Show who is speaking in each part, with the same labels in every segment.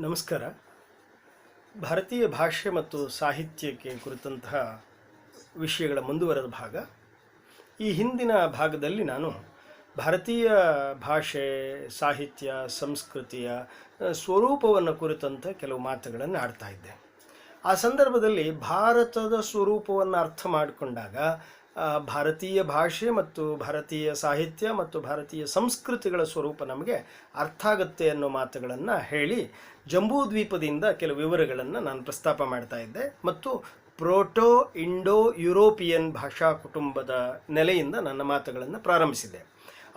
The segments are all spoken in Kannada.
Speaker 1: ನಮಸ್ಕಾರ. ಭಾರತೀಯ ಭಾಷೆ ಮತ್ತು ಸಾಹಿತ್ಯಕ್ಕೆ ಕುರಿತಂತಹ ವಿಷಯಗಳ ಮುಂದುವರೆದ ಭಾಗ. ಈ ಹಿಂದಿನ ಭಾಗದಲ್ಲಿ ನಾನು ಭಾರತೀಯ ಭಾಷೆ, ಸಾಹಿತ್ಯ, ಸಂಸ್ಕೃತಿಯ ಸ್ವರೂಪವನ್ನು ಕುರಿತಂಥ ಕೆಲವು ಮಾತುಗಳನ್ನು ಆಡ್ತಾ ಇದ್ದೆ. ಆ ಸಂದರ್ಭದಲ್ಲಿ ಭಾರತದ ಸ್ವರೂಪವನ್ನು ಅರ್ಥ ಮಾಡಿಕೊಂಡಾಗ ಭಾರತೀಯ ಭಾಷೆ ಮತ್ತು ಭಾರತೀಯ ಸಾಹಿತ್ಯ ಮತ್ತು ಭಾರತೀಯ ಸಂಸ್ಕೃತಿಗಳ ಸ್ವರೂಪ ನಮಗೆ ಅರ್ಥ ಆಗುತ್ತೆ ಅನ್ನೋ ಮಾತುಗಳನ್ನು ಹೇಳಿ ಜಂಬೂ ದ್ವೀಪದಿಂದ ಕೆಲವು ವಿವರಗಳನ್ನು ನಾನು ಪ್ರಸ್ತಾಪ ಮಾಡ್ತಾ ಇದ್ದೆ ಮತ್ತು ಪ್ರೋಟೋ ಇಂಡೋ ಯುರೋಪಿಯನ್ ಭಾಷಾ ಕುಟುಂಬದ ನೆಲೆಯಿಂದ ನನ್ನ ಮಾತುಗಳನ್ನು ಪ್ರಾರಂಭಿಸಿದೆ.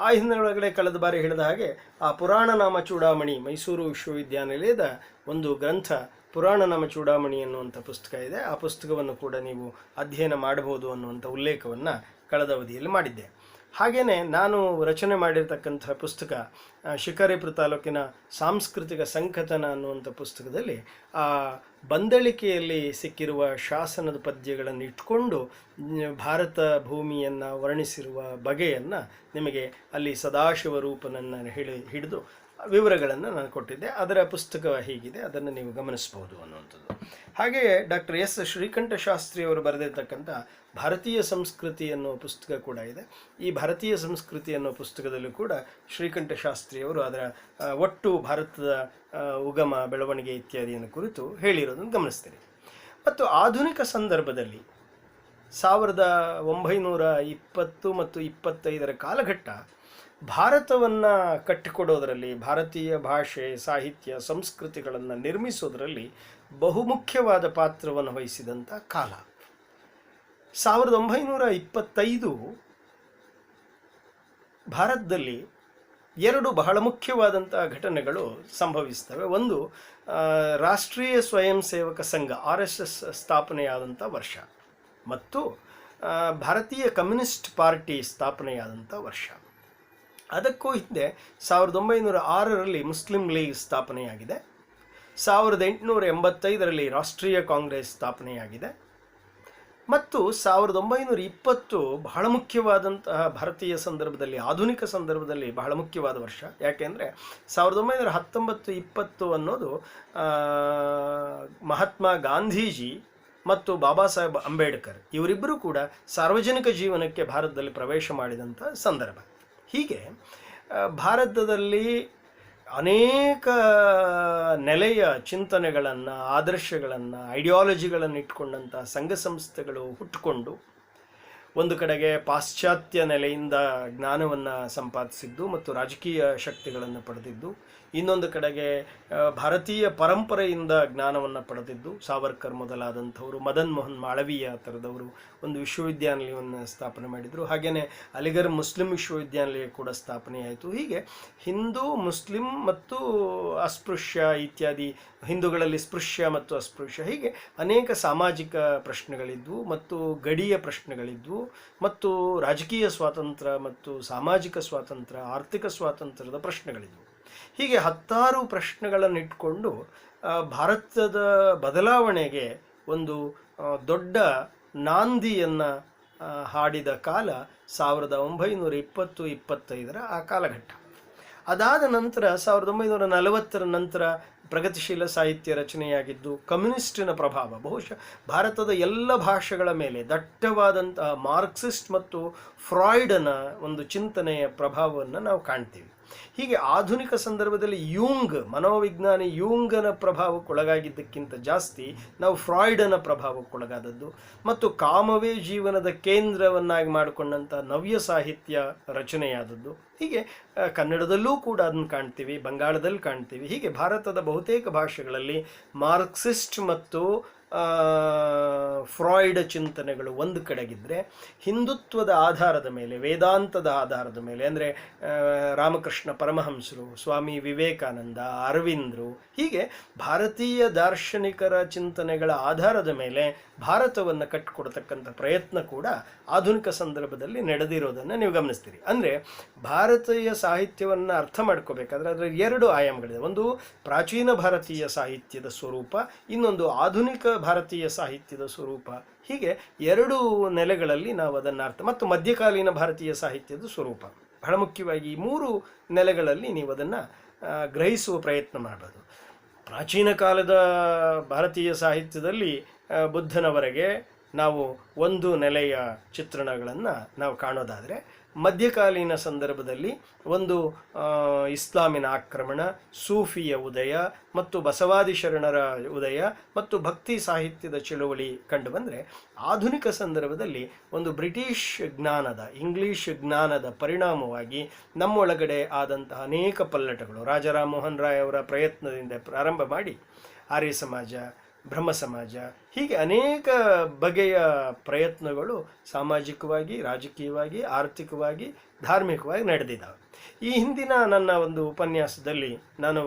Speaker 1: ಆ ಹಿನ್ನೆಲೆಯೊಳಗಡೆ ಕಳೆದ ಬಾರಿ ಹೇಳಿದ ಹಾಗೆ ಆ ಪುರಾಣ ನಾಮ ಚೂಡಾಮಣಿ, ಮೈಸೂರು ವಿಶ್ವವಿದ್ಯಾನಿಲಯದ ಒಂದು ಗ್ರಂಥ ಪುರಾಣ ನಾಮ ಚೂಡಾಮಣಿ ಅನ್ನುವಂಥ ಪುಸ್ತಕ ಇದೆ. ಆ ಪುಸ್ತಕವನ್ನು ಕೂಡ ನೀವು ಅಧ್ಯಯನ ಮಾಡಬಹುದು ಅನ್ನುವಂಥ ಉಲ್ಲೇಖವನ್ನು ಕಳೆದ ಅವಧಿಯಲ್ಲಿ ಮಾಡಿದ್ದೆ. ಹಾಗೆಯೇ ನಾನು ರಚನೆ ಮಾಡಿರ್ತಕ್ಕಂಥ ಪುಸ್ತಕ ಶಿಕಾರಿಪುರ ತಾಲೂಕಿನ ಸಾಂಸ್ಕೃತಿಕ ಸಂಕಥನ ಅನ್ನುವಂಥ ಪುಸ್ತಕದಲ್ಲಿ ಆ ಬಂದಳಿಕೆಯಲ್ಲಿ ಸಿಕ್ಕಿರುವ ಶಾಸನದ ಪದ್ಯಗಳನ್ನು ಇಟ್ಕೊಂಡು ಭಾರತ ಭೂಮಿಯನ್ನು ವರ್ಣಿಸಿರುವ ಬಗೆಯನ್ನು ನಿಮಗೆ ಅಲ್ಲಿ ಸದಾಶಿವ ರೂಪನನ್ನು ಹಿಡಿದು ವಿವರಗಳನ್ನು ನಾನು ಕೊಟ್ಟಿದ್ದೆ. ಅದರ ಪುಸ್ತಕ ಹೀಗಿದೆ, ಅದನ್ನು ನೀವು ಗಮನಿಸ್ಬೋದು ಅನ್ನುವಂಥದ್ದು. ಹಾಗೆಯೇ ಡಾಕ್ಟರ್ ಎಸ್ ಶ್ರೀಕಂಠ ಶಾಸ್ತ್ರಿಯವರು ಬರೆದಿರ್ತಕ್ಕಂಥ ಭಾರತೀಯ ಸಂಸ್ಕೃತಿ ಅನ್ನೋ ಪುಸ್ತಕ ಕೂಡ ಇದೆ. ಈ ಭಾರತೀಯ ಸಂಸ್ಕೃತಿ ಅನ್ನೋ ಪುಸ್ತಕದಲ್ಲೂ ಕೂಡ ಶ್ರೀಕಂಠ ಶಾಸ್ತ್ರಿಯವರು ಅದರ ಒಟ್ಟು ಭಾರತದ ಉಗಮ, ಬೆಳವಣಿಗೆ ಇತ್ಯಾದಿಯನ್ನು ಕುರಿತು ಹೇಳಿರೋದನ್ನು ಗಮನಿಸ್ತೀನಿ. ಮತ್ತು ಆಧುನಿಕ ಸಂದರ್ಭದಲ್ಲಿ 1920 ಮತ್ತು 25 ಕಾಲಘಟ್ಟ ಭಾರತವನ್ನು ಕಟ್ಟಿಕೊಡೋದರಲ್ಲಿ, ಭಾರತೀಯ ಭಾಷೆ, ಸಾಹಿತ್ಯ, ಸಂಸ್ಕೃತಿಗಳನ್ನು ನಿರ್ಮಿಸೋದರಲ್ಲಿ ಬಹುಮುಖ್ಯವಾದ ಪಾತ್ರವನ್ನು ವಹಿಸಿದಂಥ ಕಾಲ. 1925 ಭಾರತದಲ್ಲಿ ಎರಡು ಬಹಳ ಮುಖ್ಯವಾದಂಥ ಘಟನೆಗಳು ಸಂಭವಿಸ್ತವೆ. ಒಂದು, ರಾಷ್ಟ್ರೀಯ ಸ್ವಯಂ ಸೇವಕ ಸಂಘ RSS ಸ್ಥಾಪನೆಯಾದಂಥ ವರ್ಷ ಮತ್ತು ಭಾರತೀಯ ಕಮ್ಯುನಿಸ್ಟ್ ಪಾರ್ಟಿ ಸ್ಥಾಪನೆಯಾದಂಥ ವರ್ಷ. ಅದಕ್ಕೂ ಹಿಂದೆ 1906ರಲ್ಲಿ ಮುಸ್ಲಿಂ ಲೀಗ್ ಸ್ಥಾಪನೆಯಾಗಿದೆ. 1885ರಲ್ಲಿ ರಾಷ್ಟ್ರೀಯ ಕಾಂಗ್ರೆಸ್ ಸ್ಥಾಪನೆಯಾಗಿದೆ. ಮತ್ತು 1920 ಬಹಳ ಮುಖ್ಯವಾದಂತಹ ಭಾರತೀಯ ಸಂದರ್ಭದಲ್ಲಿ, ಆಧುನಿಕ ಸಂದರ್ಭದಲ್ಲಿ ಬಹಳ ಮುಖ್ಯವಾದ ವರ್ಷ. ಯಾಕೆಂದರೆ 1919-20 ಅನ್ನೋದು ಮಹಾತ್ಮ ಗಾಂಧೀಜಿ ಮತ್ತು ಬಾಬಾ ಸಾಹೇಬ್ ಅಂಬೇಡ್ಕರ್ ಇವರಿಬ್ಬರೂ ಕೂಡ ಸಾರ್ವಜನಿಕ ಜೀವನಕ್ಕೆ ಭಾರತದಲ್ಲಿ ಪ್ರವೇಶ ಮಾಡಿದಂಥ ಸಂದರ್ಭ. ಹೀಗೆ ಭಾರತದಲ್ಲಿ ಅನೇಕ ನೆಲೆಯ ಚಿಂತನೆಗಳನ್ನು, ಆದರ್ಶಗಳನ್ನು, ಐಡಿಯಾಲಜಿಗಳನ್ನು ಇಟ್ಕೊಂಡಂಥ ಸಂಘ ಸಂಸ್ಥೆಗಳು ಹುಟ್ಟುಕೊಂಡು ಒಂದು ಕಡೆಗೆ ಪಾಶ್ಚಾತ್ಯ ನೆಲೆಯಿಂದ ಜ್ಞಾನವನ್ನು ಸಂಪಾದಿಸಿದ್ದು ಮತ್ತು ರಾಜಕೀಯ ಶಕ್ತಿಗಳನ್ನು ಪಡೆದಿದ್ದು, ಇನ್ನೊಂದು ಕಡೆಗೆ ಭಾರತೀಯ ಪರಂಪರೆಯಿಂದ ಜ್ಞಾನವನ್ನು ಪಡೆದಿದ್ದು, ಸಾವರ್ಕರ್ ಮೊದಲಾದಂಥವರು, ಮದನ್ ಮೋಹನ್ ಮಾಳವೀಯ ಥರದವರು ಒಂದು ವಿಶ್ವವಿದ್ಯಾನಿಲಯವನ್ನು ಸ್ಥಾಪನೆ ಮಾಡಿದರು. ಹಾಗೆಯೇ ಅಲಿಗರ್ ಮುಸ್ಲಿಂ ವಿಶ್ವವಿದ್ಯಾನಿಲಯ ಕೂಡ ಸ್ಥಾಪನೆಯಾಯಿತು. ಹೀಗೆ ಹಿಂದೂ, ಮುಸ್ಲಿಂ ಮತ್ತು ಅಸ್ಪೃಶ್ಯ ಇತ್ಯಾದಿ, ಹಿಂದೂಗಳಲ್ಲಿ ಸ್ಪೃಶ್ಯ ಮತ್ತು ಅಸ್ಪೃಶ್ಯ, ಹೀಗೆ ಅನೇಕ ಸಾಮಾಜಿಕ ಪ್ರಶ್ನೆಗಳಿದ್ವು ಮತ್ತು ಗಡಿಯ ಪ್ರಶ್ನೆಗಳಿದ್ವು ಮತ್ತು ರಾಜಕೀಯ ಸ್ವಾತಂತ್ರ್ಯ ಮತ್ತು ಸಾಮಾಜಿಕ ಸ್ವಾತಂತ್ರ್ಯ, ಆರ್ಥಿಕ ಸ್ವಾತಂತ್ರ್ಯದ ಪ್ರಶ್ನೆಗಳಿದ್ವು. ಹೀಗೆ 10 ಪ್ರಶ್ನೆಗಳನ್ನು ಇಟ್ಕೊಂಡು ಭಾರತದ ಬದಲಾವಣೆಗೆ ಒಂದು ದೊಡ್ಡ ನಾಂದಿಯನ್ನು ಹಾಡಿದ ಕಾಲ 1920-25 ಆ ಕಾಲಘಟ್ಟ. ಅದಾದ ನಂತರ 1940 ನಂತರ ಪ್ರಗತಿಶೀಲ ಸಾಹಿತ್ಯ ರಚನೆಯಾಗಿದ್ದು, ಕಮ್ಯುನಿಸ್ಟಿನ ಪ್ರಭಾವ ಬಹುಶಃ ಭಾರತದ ಎಲ್ಲ ಭಾಷೆಗಳ ಮೇಲೆ ದಟ್ಟವಾದಂತಹ ಮಾರ್ಕ್ಸಿಸ್ಟ್ ಮತ್ತು ಫ್ರಾಯ್ಡನ ಒಂದು ಚಿಂತನೆಯ ಪ್ರಭಾವವನ್ನು ನಾವು ಕಾಣ್ತೀವಿ. ಹೀಗೆ ಆಧುನಿಕ ಸಂದರ್ಭದಲ್ಲಿ ಮನೋವಿಜ್ಞಾನಿ ಯೂಂಗನ ಪ್ರಭಾವಕ್ಕೊಳಗಾಗಿದ್ದಕ್ಕಿಂತ ಜಾಸ್ತಿ ನಾವು ಫ್ರಾಯ್ಡನ ಪ್ರಭಾವಕ್ಕೊಳಗಾದದ್ದು ಮತ್ತು ಕಾಮವೇ ಜೀವನದ ಕೇಂದ್ರವನ್ನಾಗಿ ಮಾಡಿಕೊಂಡಂಥ ನವ್ಯ ಸಾಹಿತ್ಯ ರಚನೆಯಾದದ್ದು. ಹೀಗೆ ಕನ್ನಡದಲ್ಲೂ ಕೂಡ ಅದನ್ನು ಕಾಣ್ತೀವಿ, ಬಂಗಾಳದಲ್ಲಿ ಕಾಣ್ತೀವಿ. ಹೀಗೆ ಭಾರತದ ಬಹುತೇಕ ಭಾಷೆಗಳಲ್ಲಿ ಮಾರ್ಕ್ಸಿಸ್ಟ್ ಮತ್ತು ಫ್ರಾಯ್ಡ್ ಚಿಂತನೆಗಳು ಒಂದು ಕಡೆಗಿದ್ದರೆ, ಹಿಂದುತ್ವದ ಆಧಾರದ ಮೇಲೆ, ವೇದಾಂತದ ಆಧಾರದ ಮೇಲೆ, ಅಂದರೆ ರಾಮಕೃಷ್ಣ ಪರಮಹಂಸರು, ಸ್ವಾಮಿ ವಿವೇಕಾನಂದ, ಅರವಿಂದರು, ಹೀಗೆ ಭಾರತೀಯ ದಾರ್ಶನಿಕರ ಚಿಂತನೆಗಳ ಆಧಾರದ ಮೇಲೆ ಭಾರತವನ್ನು ಕಟ್ಟಿಕೊಡ್ತಕ್ಕಂಥ ಪ್ರಯತ್ನ ಕೂಡ ಆಧುನಿಕ ಸಂದರ್ಭದಲ್ಲಿ ನಡೆದಿರೋದನ್ನು ನೀವು ಗಮನಿಸ್ತೀರಿ. ಅಂದರೆ ಭಾರತೀಯ ಸಾಹಿತ್ಯವನ್ನು ಅರ್ಥ ಮಾಡ್ಕೋಬೇಕಾದ್ರೆ ಅದರ 2 ಆಯಾಮಗಳಿದೆ. ಒಂದು ಪ್ರಾಚೀನ ಭಾರತೀಯ ಸಾಹಿತ್ಯದ ಸ್ವರೂಪ, ಇನ್ನೊಂದು ಆಧುನಿಕ ಭಾರತೀಯ ಸಾಹಿತ್ಯದ ಸ್ವರೂಪ. ಹೀಗೆ 2 ನೆಲೆಗಳಲ್ಲಿ ನಾವು ಅದನ್ನು ಮತ್ತು ಮಧ್ಯಕಾಲೀನ ಭಾರತೀಯ ಸಾಹಿತ್ಯದ ಸ್ವರೂಪ, ಬಹಳ ಮುಖ್ಯವಾಗಿ ಈ 3 ನೆಲೆಗಳಲ್ಲಿ ನೀವು ಅದನ್ನು ಗ್ರಹಿಸುವ ಪ್ರಯತ್ನ ಮಾಡಬಹುದು. ಪ್ರಾಚೀನ ಕಾಲದ ಭಾರತೀಯ ಸಾಹಿತ್ಯದಲ್ಲಿ ಬುದ್ಧನವರೆಗೆ ನಾವು ಒಂದು ನೆಲೆಯ ಚಿತ್ರಣಗಳನ್ನು ನಾವು ಕಾಣೋದಾದರೆ, ಮಧ್ಯಕಾಲೀನ ಸಂದರ್ಭದಲ್ಲಿ ಒಂದು ಇಸ್ಲಾಮಿನ ಆಕ್ರಮಣ, ಸೂಫಿಯ ಉದಯ ಮತ್ತು ಬಸವಾದಿ ಶರಣರ ಉದಯ ಮತ್ತು ಭಕ್ತಿ ಸಾಹಿತ್ಯದ ಚಳುವಳಿ ಕಂಡುಬಂದರೆ, ಆಧುನಿಕ ಸಂದರ್ಭದಲ್ಲಿ ಒಂದು ಬ್ರಿಟಿಷ್ ಜ್ಞಾನದ, ಇಂಗ್ಲಿಷ್ ಜ್ಞಾನದ ಪರಿಣಾಮವಾಗಿ ನಮ್ಮೊಳಗಡೆ ಆದಂತಹ ಅನೇಕ ಪಲ್ಲಟಗಳು, ರಾಜಾ ರಾಮ್ ಮೋಹನ್ ರಾಯ್ ಅವರ ಪ್ರಯತ್ನದಿಂದ ಪ್ರಾರಂಭ ಮಾಡಿ ಆರ್ಯ ಸಮಾಜ, ಬ್ರಹ್ಮ ಸಮಾಜ, ಹೀಗೆ ಅನೇಕ ಬಗೆಯ ಪ್ರಯತ್ನಗಳು ಸಾಮಾಜಿಕವಾಗಿ, ರಾಜಕೀಯವಾಗಿ, ಆರ್ಥಿಕವಾಗಿ, ಧಾರ್ಮಿಕವಾಗಿ ನಡೆದಿದ್ದಾವೆ. ಈ ಹಿಂದಿನ ನನ್ನ ಒಂದು ಉಪನ್ಯಾಸದಲ್ಲಿ ನಾನು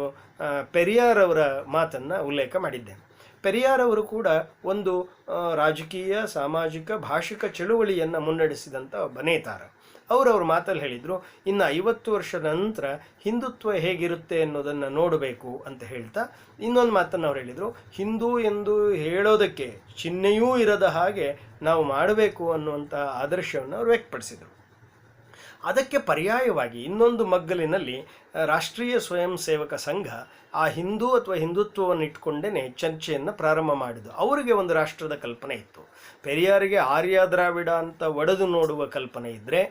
Speaker 1: ಪೆರಿಯಾರ್ ಅವರ ಮಾತನ್ನು ಉಲ್ಲೇಖ ಮಾಡಿದ್ದೇನೆ. ಪೆರಿಯಾರ್ ಅವರು ಕೂಡ ಒಂದು ರಾಜಕೀಯ, ಸಾಮಾಜಿಕ, ಭಾಷಿಕ ಚಳುವಳಿಯನ್ನು ಮುನ್ನಡೆಸಿದಂಥ ಒಬ್ಬ ನೇತಾರ. ಅವರವ್ರ ಮಾತಲ್ಲಿ ಹೇಳಿದರು, ಇನ್ನು 50 ವರ್ಷದ ನಂತರ ಹಿಂದುತ್ವ ಹೇಗಿರುತ್ತೆ ಅನ್ನೋದನ್ನು ನೋಡಬೇಕು ಅಂತ ಹೇಳ್ತಾ, ಇನ್ನೊಂದು ಮಾತನ್ನು ಅವ್ರು ಹೇಳಿದರು, ಹಿಂದೂ ಎಂದು ಹೇಳೋದಕ್ಕೆ ಚಿಹ್ನೆಯೂ ಇರದ ಹಾಗೆ ನಾವು ಮಾಡಬೇಕು ಅನ್ನುವಂಥ ಆದರ್ಶವನ್ನು ಅವರು ವ್ಯಕ್ತಪಡಿಸಿದರು. ಅದಕ್ಕೆ ಪರ್ಯಾಯವಾಗಿ ಇನ್ನೊಂದು ಮಗ್ಗಲಿನಲ್ಲಿ ರಾಷ್ಟ್ರೀಯ ಸ್ವಯಂ ಸೇವಕ ಸಂಘ ಆ ಹಿಂದೂ ಅಥವಾ ಹಿಂದುತ್ವವನ್ನು ಇಟ್ಕೊಂಡೇ ಚರ್ಚೆಯನ್ನು ಪ್ರಾರಂಭ ಮಾಡಿದ್ದು. ಅವರಿಗೆ ಒಂದು ರಾಷ್ಟ್ರದ ಕಲ್ಪನೆ ಇತ್ತು. ಪೆರಿಯಾರಿಗೆ ಆರ್ಯ ದ್ರಾವಿಡ ಅಂತ ಒಡೆದು ನೋಡುವ ಕಲ್ಪನೆ ಇದ್ದರೆ,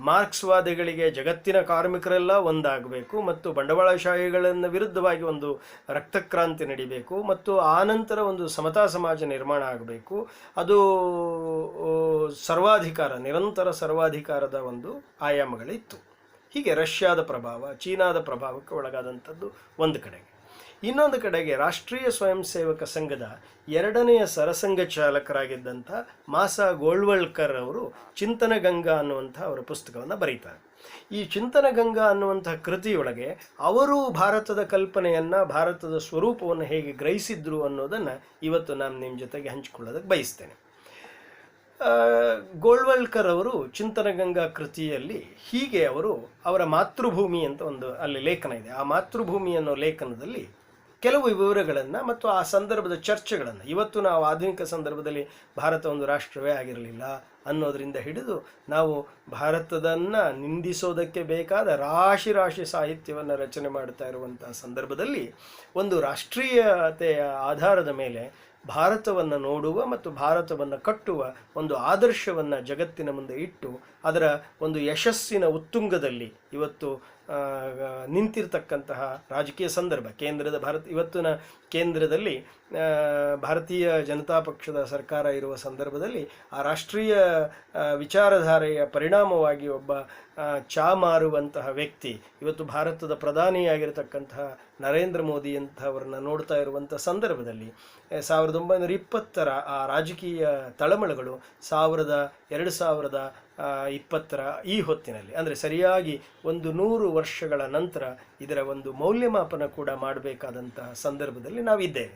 Speaker 1: ಮಾರ್ಕ್ಸ್ವಾದಿಗಳಿಗೆ ಜಗತ್ತಿನ ಕಾರ್ಮಿಕರೆಲ್ಲ ಒಂದಾಗಬೇಕು ಮತ್ತು ಬಂಡವಾಳಶಾಹಿಗಳನ್ನು ವಿರುದ್ಧವಾಗಿ ಒಂದು ರಕ್ತಕ್ರಾಂತಿ ನಡಿಬೇಕು ಮತ್ತು ಆನಂತರ ಒಂದು ಸಮತಾ ಸಮಾಜ ನಿರ್ಮಾಣ ಆಗಬೇಕು, ಅದು ಸರ್ವಾಧಿಕಾರ, ನಿರಂತರ ಸರ್ವಾಧಿಕಾರದ ಒಂದು ಆಯಾಮಗಳಿತ್ತು. ಹೀಗೆ ರಷ್ಯಾದ ಪ್ರಭಾವ, ಚೀನಾದ ಪ್ರಭಾವಕ್ಕೆ ಒಳಗಾದಂಥದ್ದು ಒಂದು ಕಡೆಗೆ. ಇನ್ನೊಂದು ಕಡೆಗೆ ರಾಷ್ಟ್ರೀಯ ಸ್ವಯಂ ಸೇವಕ ಸಂಘದ 2ನೆಯ ಸರಸಂಘ ಚಾಲಕರಾಗಿದ್ದಂಥ ಮಾಸಾ ಗೋಳ್ವಲ್ಕರ್ ಅವರು ಚಿಂತನಗಂಗಾ ಅನ್ನುವಂಥ ಅವರ ಪುಸ್ತಕವನ್ನು ಬರೀತಾರೆ. ಈ ಚಿಂತನಗಂಗಾ ಅನ್ನುವಂಥ ಕೃತಿಯೊಳಗೆ ಅವರು ಭಾರತದ ಕಲ್ಪನೆಯನ್ನು, ಭಾರತದ ಸ್ವರೂಪವನ್ನು ಹೇಗೆ ಗ್ರಹಿಸಿದ್ರು ಅನ್ನೋದನ್ನು ಇವತ್ತು ನಾನು ನಿಮ್ಮ ಜೊತೆಗೆ ಹಂಚಿಕೊಳ್ಳೋದಕ್ಕೆ ಬಯಸ್ತೇನೆ. ಗೋಳ್ವಲ್ಕರ್ ಅವರು ಚಿಂತನಗಂಗಾ ಕೃತಿಯಲ್ಲಿ ಹೀಗೆ ಅವರ ಮಾತೃಭೂಮಿ ಅಂತ ಒಂದು ಅಲ್ಲಿ ಲೇಖನ ಇದೆ. ಆ ಮಾತೃಭೂಮಿ ಅನ್ನೋ ಲೇಖನದಲ್ಲಿ ಕೆಲವು ವಿವರಗಳನ್ನು ಮತ್ತು ಆ ಸಂದರ್ಭದ ಚರ್ಚೆಗಳನ್ನು, ಇವತ್ತು ನಾವು ಆಧುನಿಕ ಸಂದರ್ಭದಲ್ಲಿ ಭಾರತ ಒಂದು ರಾಷ್ಟ್ರವೇ ಆಗಿರಲಿಲ್ಲ ಅನ್ನೋದರಿಂದ ಹಿಡಿದು ನಾವು ಭಾರತದನ್ನು ನಿಂದಿಸೋದಕ್ಕೆ ಬೇಕಾದ ರಾಶಿ ಸಾಹಿತ್ಯವನ್ನು ರಚನೆ ಮಾಡ್ತಾ ಇರುವಂಥ ಸಂದರ್ಭದಲ್ಲಿ ಒಂದು ರಾಷ್ಟ್ರೀಯತೆಯ ಆಧಾರದ ಮೇಲೆ ಭಾರತವನ್ನು ನೋಡುವ ಮತ್ತು ಭಾರತವನ್ನು ಕಟ್ಟುವ ಒಂದು ಆದರ್ಶವನ್ನು ಜಗತ್ತಿನ ಮುಂದೆ ಇಟ್ಟು ಅದರ ಒಂದು ಯಶಸ್ಸಿನ ಉತ್ತುಂಗದಲ್ಲಿ ಇವತ್ತು ನಿಂತಿರ್ತಕ್ಕಂತಹ ರಾಜಕೀಯ ಸಂದರ್ಭ, ಇವತ್ತಿನ ಕೇಂದ್ರದಲ್ಲಿ ಭಾರತೀಯ ಜನತಾ ಪಕ್ಷದ ಸರ್ಕಾರ ಇರುವ ಸಂದರ್ಭದಲ್ಲಿ ಆ ರಾಷ್ಟ್ರೀಯ ವಿಚಾರಧಾರೆಯ ಪರಿಣಾಮವಾಗಿ ಒಬ್ಬ ಚಾ ಮಾರುವಂತಹ ವ್ಯಕ್ತಿ ಇವತ್ತು ಭಾರತದ ಪ್ರಧಾನಿಯಾಗಿರತಕ್ಕಂತಹ ನರೇಂದ್ರ ಮೋದಿ ಅಂತವರನ್ನು ನೋಡ್ತಾ ಇರುವಂಥ ಸಂದರ್ಭದಲ್ಲಿ 1920ರ ಆ ರಾಜಕೀಯ ತಳಮಳಗಳು 2020ರ ಈ ಹೊತ್ತಿನಲ್ಲಿ, ಅಂದರೆ ಸರಿಯಾಗಿ 100 ವರ್ಷಗಳ ನಂತರ ಇದರ ಒಂದು ಮೌಲ್ಯಮಾಪನ ಕೂಡ ಮಾಡಬೇಕಾದಂತಹ ಸಂದರ್ಭದಲ್ಲಿ ನಾವಿದ್ದೇವೆ.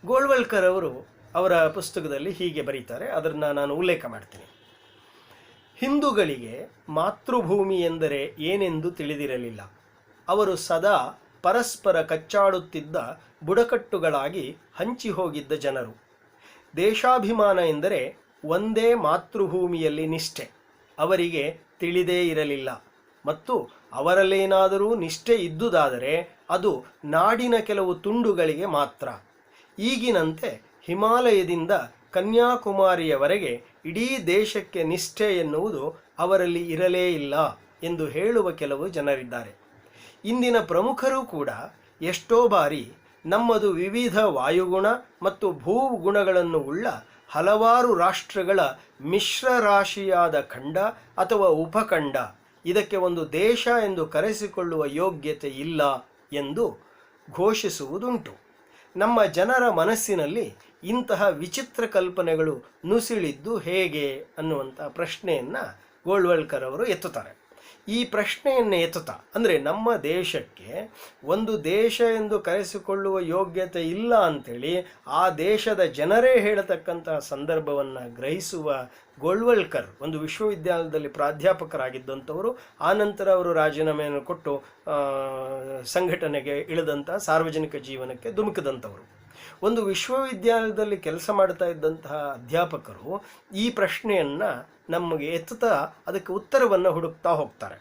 Speaker 1: ಗೋಳ್ವಲ್ಕರ್ ಅವರು ಅವರ ಪುಸ್ತಕದಲ್ಲಿ ಹೀಗೆ ಬರೀತಾರೆ, ಅದನ್ನು ನಾನು ಉಲ್ಲೇಖ ಮಾಡ್ತೀನಿ. ಹಿಂದೂಗಳಿಗೆ ಮಾತೃಭೂಮಿ ಎಂದರೆ ಏನೆಂದು ತಿಳಿದಿರಲಿಲ್ಲ. ಅವರು ಸದಾ ಪರಸ್ಪರ ಕಚ್ಚಾಡುತ್ತಿದ್ದ ಬುಡಕಟ್ಟುಗಳಾಗಿ ಹಂಚಿ ಹೋಗಿದ್ದ ಜನರು. ದೇಶಾಭಿಮಾನ ಎಂದರೆ ಒಂದೇ ಮಾತೃಭೂಮಿಯಲ್ಲಿ ನಿಷ್ಠೆ ಅವರಿಗೆ ತಿಳಿದೇ ಇರಲಿಲ್ಲ ಮತ್ತು ಅವರಲ್ಲೇನಾದರೂ ನಿಷ್ಠೆ ಇದ್ದುದಾದರೆ ಅದು ನಾಡಿನ ಕೆಲವು ತುಂಡುಗಳಿಗೆ ಮಾತ್ರ. ಈಗಿನಂತೆ ಹಿಮಾಲಯದಿಂದ ಕನ್ಯಾಕುಮಾರಿಯವರೆಗೆ ಇಡೀ ದೇಶಕ್ಕೆ ನಿಷ್ಠೆ ಎನ್ನುವುದು ಅವರಲ್ಲಿ ಇರಲೇ ಇಲ್ಲ ಎಂದು ಹೇಳುವ ಕೆಲವು ಜನರಿದ್ದಾರೆ. ಇಂದಿನ ಪ್ರಮುಖರು ಕೂಡ ಎಷ್ಟೋ ಬಾರಿ ನಮ್ಮದು ವಿವಿಧ ವಾಯುಗುಣ ಮತ್ತು ಭೂಗುಣಗಳನ್ನು ಉಳ್ಳ ಹಲವಾರು ರಾಷ್ಟ್ರಗಳ ಮಿಶ್ರ ರಾಶಿಯಾದ ಖಂಡ ಅಥವಾ ಉಪಖಂಡ, ಇದಕ್ಕೆ ಒಂದು ದೇಶ ಎಂದು ಕರೆಸಿಕೊಳ್ಳುವ ಯೋಗ್ಯತೆ ಇಲ್ಲ ಎಂದು ಘೋಷಿಸುವುದುಂಟು. ನಮ್ಮ ಜನರ ಮನಸ್ಸಿನಲ್ಲಿ ಇಂತಹ ವಿಚಿತ್ರ ಕಲ್ಪನೆಗಳು ನುಸಿಳಿದ್ದು ಹೇಗೆ ಅನ್ನುವಂಥ ಪ್ರಶ್ನೆಯನ್ನು ಗೋಳ್ವಲ್ಕರ್ ಅವರು ಎತ್ತುತ್ತಾರೆ. ಈ ಪ್ರಶ್ನೆಯನ್ನು ಎತ್ತುತ್ತಾ, ಅಂದರೆ ನಮ್ಮ ದೇಶಕ್ಕೆ ಒಂದು ದೇಶ ಎಂದು ಕರೆಸಿಕೊಳ್ಳುವ ಯೋಗ್ಯತೆ ಇಲ್ಲ ಅಂಥೇಳಿ ಆ ದೇಶದ ಜನರೇ ಹೇಳತಕ್ಕಂತಹ ಸಂದರ್ಭವನ್ನು ಗ್ರಹಿಸುವ ಗೋಳ್ವಲ್ಕರ್ ಒಂದು ವಿಶ್ವವಿದ್ಯಾಲಯದಲ್ಲಿ ಪ್ರಾಧ್ಯಾಪಕರಾಗಿದ್ದಂಥವರು. ಆನಂತರ ಅವರು ರಾಜೀನಾಮೆಯನ್ನು ಕೊಟ್ಟು ಸಂಘಟನೆಗೆ ಇಳಿದಂಥ, ಸಾರ್ವಜನಿಕ ಜೀವನಕ್ಕೆ ಧುಮುಕಿದಂಥವರು. ಒಂದು ವಿಶ್ವವಿದ್ಯಾಲಯದಲ್ಲಿ ಕೆಲಸ ಮಾಡ್ತಾ ಇದ್ದಂತಹ ಅಧ್ಯಾಪಕರು ಈ ಪ್ರಶ್ನೆಯನ್ನು ನಮಗೆ ಎತ್ತುತ್ತಾ ಅದಕ್ಕೆ ಉತ್ತರವನ್ನು ಹುಡುಕ್ತಾ ಹೋಗ್ತಾರೆ.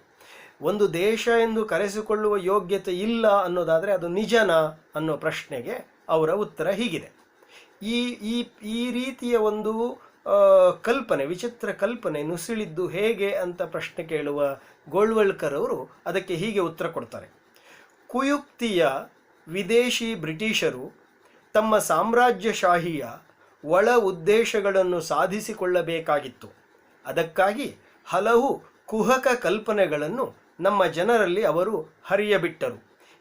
Speaker 1: ಒಂದು ದೇಶ ಎಂದು ಕರೆಸಿಕೊಳ್ಳುವ ಯೋಗ್ಯತೆ ಇಲ್ಲ ಅನ್ನೋದಾದರೆ ಅದು ನಿಜನಾ ಅನ್ನೋ ಪ್ರಶ್ನೆಗೆ ಅವರ ಉತ್ತರ ಹೀಗಿದೆ. ಈ ಈ ಈ ರೀತಿಯ ಒಂದು ಕಲ್ಪನೆ, ವಿಚಿತ್ರ ಕಲ್ಪನೆ ನುಸಿಳಿದ್ದು ಹೇಗೆ ಅಂತ ಪ್ರಶ್ನೆ ಕೇಳುವ ಗೋಳ್ವಲ್ಕರ್ ಅವರು ಅದಕ್ಕೆ ಹೀಗೆ ಉತ್ತರ ಕೊಡ್ತಾರೆ. ಕುಯುಕ್ತಿಯ ವಿದೇಶಿ ಬ್ರಿಟಿಷರು ತಮ್ಮ ಸಾಮ್ರಾಜ್ಯಶಾಹಿಯ ಒಳ ಉದ್ದೇಶಗಳನ್ನು ಸಾಧಿಸಿಕೊಳ್ಳಬೇಕಾಗಿತ್ತು. ಅದಕ್ಕಾಗಿ ಹಲವು ಕುಹಕ ಕಲ್ಪನೆಗಳನ್ನು ನಮ್ಮ ಜನರಲ್ಲಿ ಅವರು ಹರಿಯಬಿಟ್ಟರು.